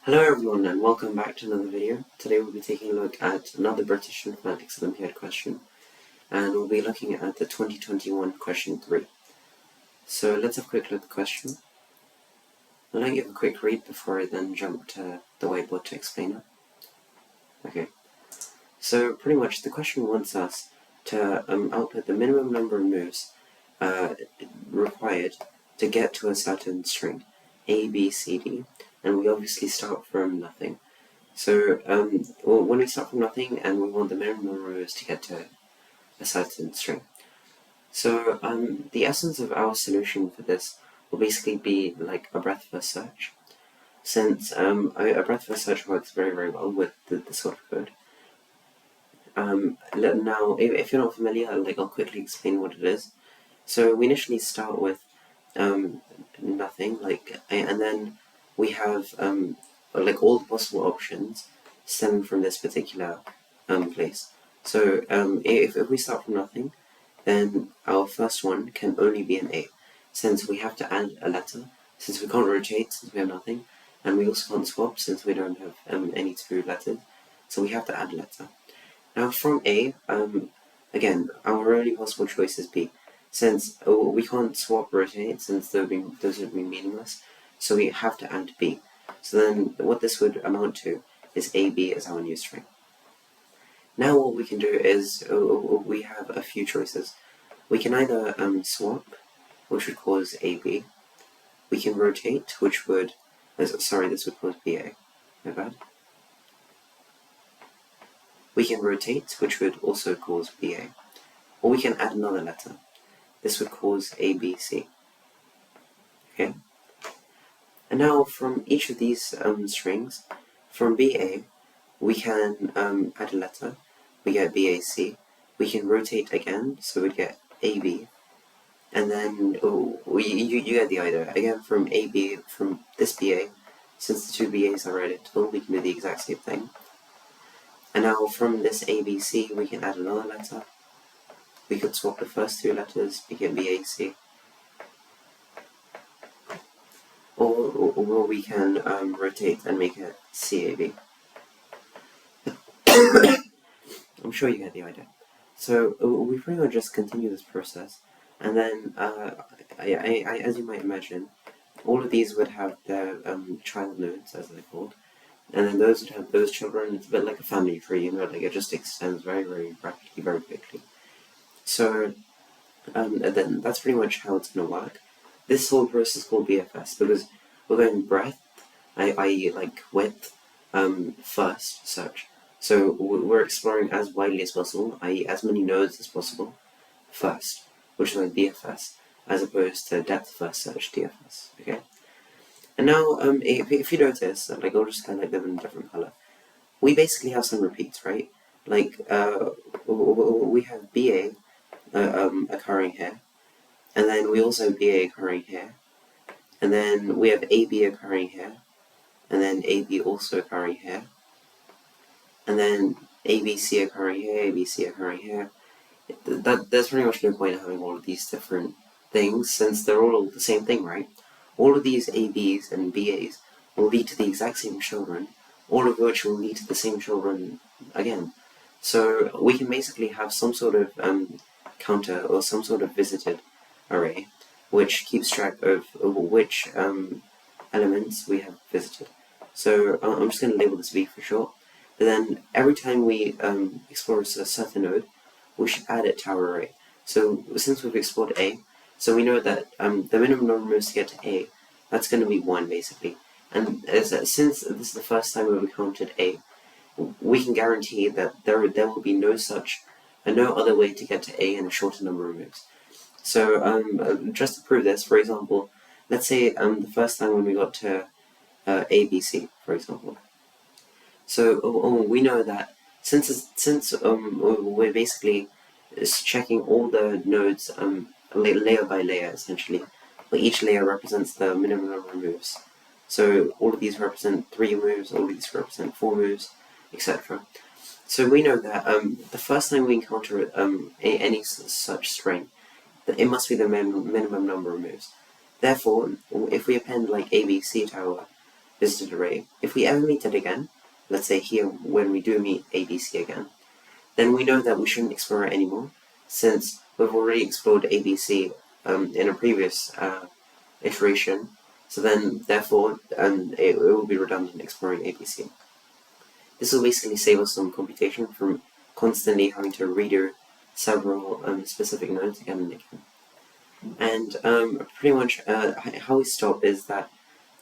Hello everyone and welcome back to another video. Today we'll be taking a look at another British Informatics Olympiad question, and we'll be looking at the 2021 question 3. So let's have a quick look at the question. I'll let you have a quick read before I then jump to the whiteboard to explain it. Okay, so pretty much the question wants us to output the minimum number of moves required to get to a certain string, A, B, C, D. And we obviously start from nothing. So when we start from nothing and we want the minimum number of moves to get to a certain string. So the essence of our solution for this will basically be like a breadth first search. Since a breadth first search works very, very well with this sort of code. Now, if you're not familiar, I'll quickly explain what it is. So we initially start with nothing, and then we have all the possible options stemming from this particular place. So if we start from nothing, then our first one can only be an A, since we have to add a letter, since we can't rotate, since we have nothing, and we also can't swap, since we don't have any two letters, so we have to add a letter. Now from A, again, our only possible choice is B, since we can't swap rotate, since those would be meaningless. So we have to add B. So then what this would amount to is AB as our new string. Now what we can do is we have a few choices. We can either swap, which would cause AB. We can rotate, which would, this would cause BA. My bad. We can rotate, which would also cause BA. Or we can add another letter. This would cause ABC. Okay? And now from each of these strings, from BA, we can add a letter, we get BAC, we can rotate again, so we get AB, and then you get the idea. Again, from AB, from this BA, since the two BAs are identical, we can do the exact same thing. And now from this ABC, we can add another letter, we could swap the first two letters, we get BAC. Or we can rotate and make it CAB. I'm sure you get the idea. So we pretty much just continue this process, and then as you might imagine, all of these would have their child nodes, as they're called, and then those would have those children. It's a bit like a family tree, it just extends very, very rapidly, very quickly. So then that's pretty much how it's going to work. This whole process is called BFS because we're going breadth, i.e. width, first search. So we're exploring as widely as possible, i.e. as many nodes as possible, first, which is like BFS, as opposed to depth first search, DFS. Okay. And now, if you notice, I'll just highlight them in a different color. We basically have some repeats, right? We have BA occurring here. And then we also have BA occurring here, and then we have AB occurring here, and then AB also occurring here, and then ABC occurring here, ABC occurring here. There's pretty much no point in having all of these different things, since they're all the same thing, right? All of these ABs and BAs will lead to the exact same children, all of which will lead to the same children again. So we can basically have some sort of counter or some sort of visited array, which keeps track of which elements we have visited. So I'm just going to label this V for short. But then every time we explore a certain node, we should add it to our array. So since we've explored A, so we know that the minimum number of moves to get to A, that's going to be 1 basically. And since this is the first time we've encountered A, we can guarantee that there will be no other way to get to A in a shorter number of moves. So just to prove this, for example, let's say the first time when we got to ABC, for example. So we know that since we're basically checking all the nodes layer by layer, essentially, where each layer represents the minimum number of moves. So all of these represent 3 moves, all of these represent 4 moves, etc. So we know that the first time we encounter any such string, it must be the minimum number of moves. Therefore, if we append ABC to visited array, if we ever meet it again, let's say here when we do meet ABC again, then we know that we shouldn't explore it anymore, since we've already explored ABC in a previous iteration, so then therefore it will be redundant exploring ABC. This will basically save us some computation from constantly having to redo several specific nodes again and again. And pretty much how we stop is that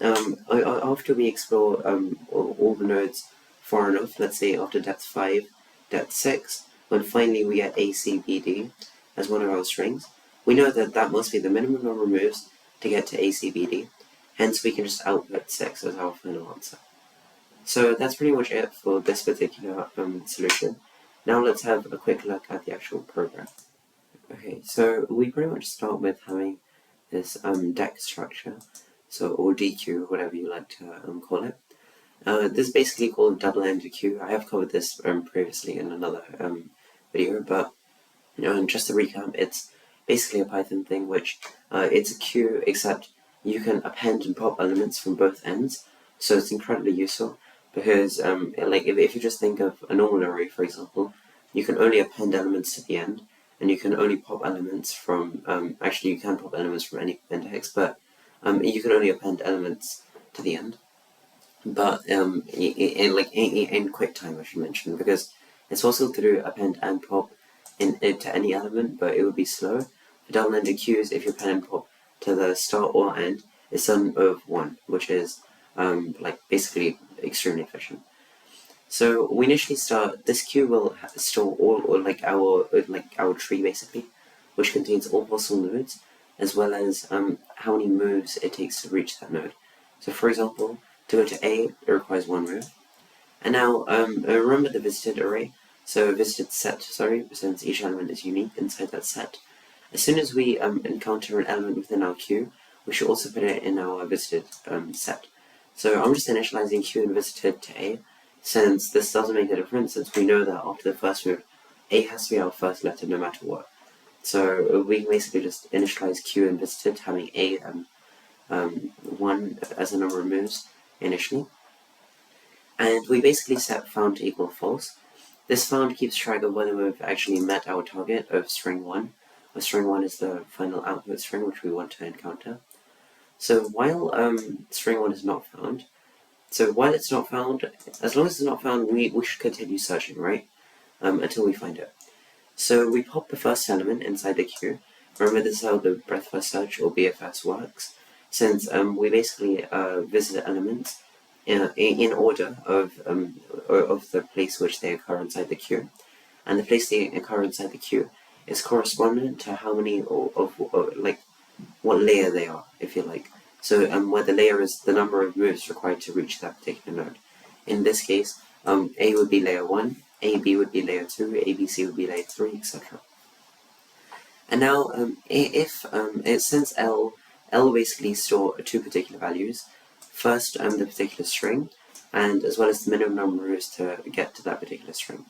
after we explore all the nodes far enough, let's say after depth 5, depth 6, when finally we get ACBD as one of our strings, we know that that must be the minimum number of moves to get to ACBD, hence we can just output 6 as our final answer. So that's pretty much it for this particular solution. Now let's have a quick look at the actual program. Okay, so we pretty much start with having this deck structure, or DQ, whatever you like to call it. This is basically called double-ended queue. I have covered this previously in another video, but just to recap, it's basically a Python thing, which it's a queue, except you can append and pop elements from both ends, so it's incredibly useful, because like if you just think of a normal array, for example, you can only append elements to the end, and you can only pop elements from, actually you can pop elements from any index, but you can only append elements to the end. But in QuickTime, I should mention, because it's possible to do append and pop to any element, but it would be slow. For double-ended queues, if you append and pop to the start or end, it's done of 1, which is basically extremely efficient. So we initially start. This queue will store our tree basically, which contains all possible nodes, as well as how many moves it takes to reach that node. So for example, to go to A, it requires 1 move. And now remember the visited array. So visited set, since each element is unique inside that set. As soon as we encounter an element within our queue, we should also put it in our visited set. So I'm just initializing queue and visited to A, since this doesn't make a difference, since we know that after the first move, A has to be our first letter no matter what. So we can basically just initialize queue and visited, having A 1 as a number of moves initially. And we basically set found to equal false. This found keeps track of whether we've actually met our target of string 1. String 1 is the final output string which we want to encounter. So while string 1 is not found, as long as it's not found, we should continue searching, right? Until we find it. So we pop the first element inside the queue. Remember, this is how the breadth first search, or BFS, works, since we basically visit elements in order of the place which they occur inside the queue. And the place they occur inside the queue is correspondent to how many what layer they are, if you like. So where the layer is the number of moves required to reach that particular node. In this case, A would be layer 1, AB would be layer 2, ABC would be layer 3, etc. And now, since L basically store 2 particular values, first the particular string, and as well as the minimum number of moves to get to that particular string.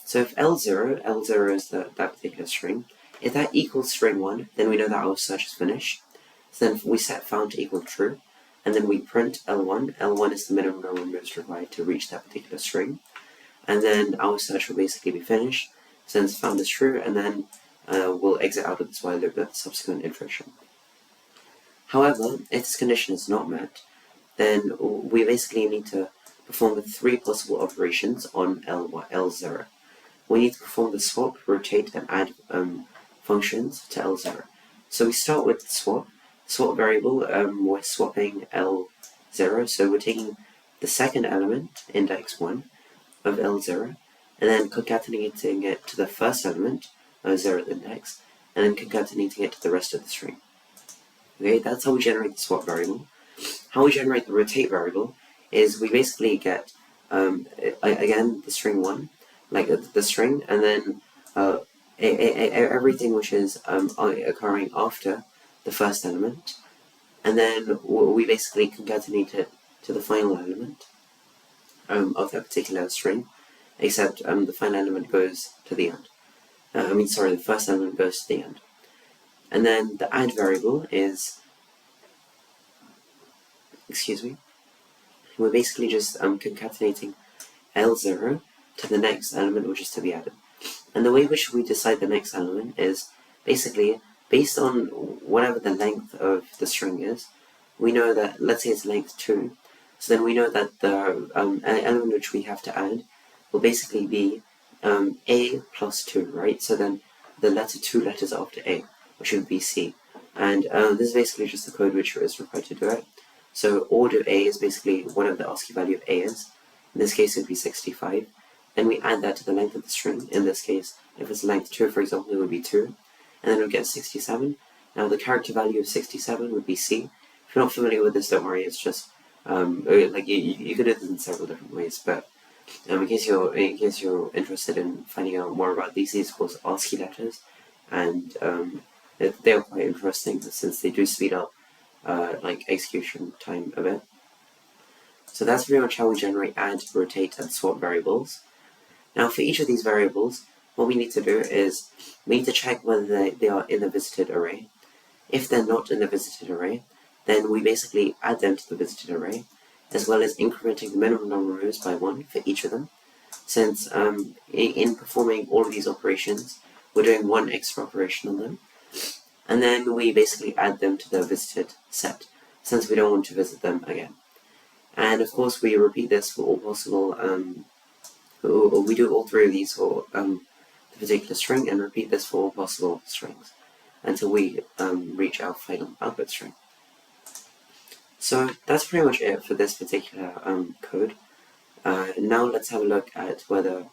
So if L0 is that particular string, if that equals string 1, then we know that our search is finished. So then we set found to equal true, and then we print L1. L1 is the minimum number of moves required to reach that particular string. And then our search will basically be finished, since found is true, and then we'll exit out of this while loop at the subsequent iteration. However, if this condition is not met, then we basically need to perform the 3 possible operations on L0. We need to perform the swap, rotate, and add functions to L0. So we start with the swap. Swap variable, we're swapping L0, so we're taking the second element, index 1, of L0, and then concatenating it to the first element, 0th index, and then concatenating it to the rest of the string. Okay, that's how we generate the swap variable. How we generate the rotate variable is we basically get, again, the string 1, like the string, and then everything which is occurring after the first element, and then we basically concatenate it to the final element of that particular string, except the final element goes to the end. The first element goes to the end. And then the add variable is, we're basically just concatenating L0 to the next element which is to be added. And the way which we decide the next element is basically based on whatever the length of the string is. We know that, let's say it's length 2, so then we know that the element which we have to add will basically be A plus 2, right? So then the 2 letters after A, which would be C. And this is basically just the code which is required to do it. So order A is basically whatever the ASCII value of A is. In this case, it would be 65. Then we add that to the length of the string. In this case, if it's length 2, for example, it would be 2. And then we get 67. Now the character value of 67 would be C. If you're not familiar with this, don't worry. It's just like you could do this in several different ways. But in case you're interested in finding out more about these are called ASCII letters, and they are quite interesting since they do speed up like execution time a bit. So that's pretty much how we generate add, rotate, and swap variables. Now for each of these variables, what we need to do is we need to check whether they are in the visited array. If they're not in the visited array, then we basically add them to the visited array, as well as incrementing the minimum number of rows by 1 for each of them. Since in performing all of these operations, we're doing one extra operation on them. And then we basically add them to the visited set, since we don't want to visit them again. And of course we repeat this for all possible, we do all 3 of these for the particular string, and repeat this for all possible strings until we reach our final output string. So that's pretty much it for this particular code. Now let's have a look at whether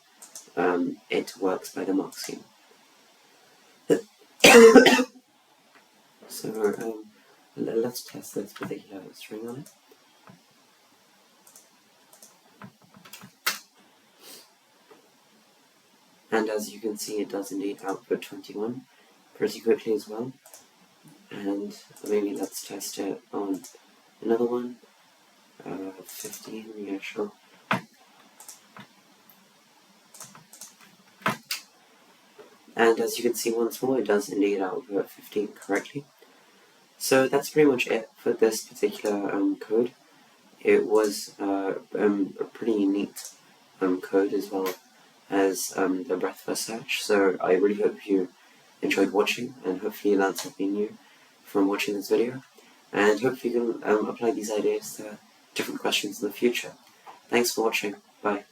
it works by the mark scheme. So let's test this particular string on it. And as you can see, it does indeed output 21 pretty quickly as well. And maybe let's test it on another one. 15, yeah, sure. And as you can see once more, it does indeed output 15 correctly. So that's pretty much it for this particular code. It was a pretty neat code as well as the breadth first search. So I really hope you enjoyed watching, and hopefully you learned something new from watching this video. And hopefully you can apply these ideas to different questions in the future. Thanks for watching. Bye.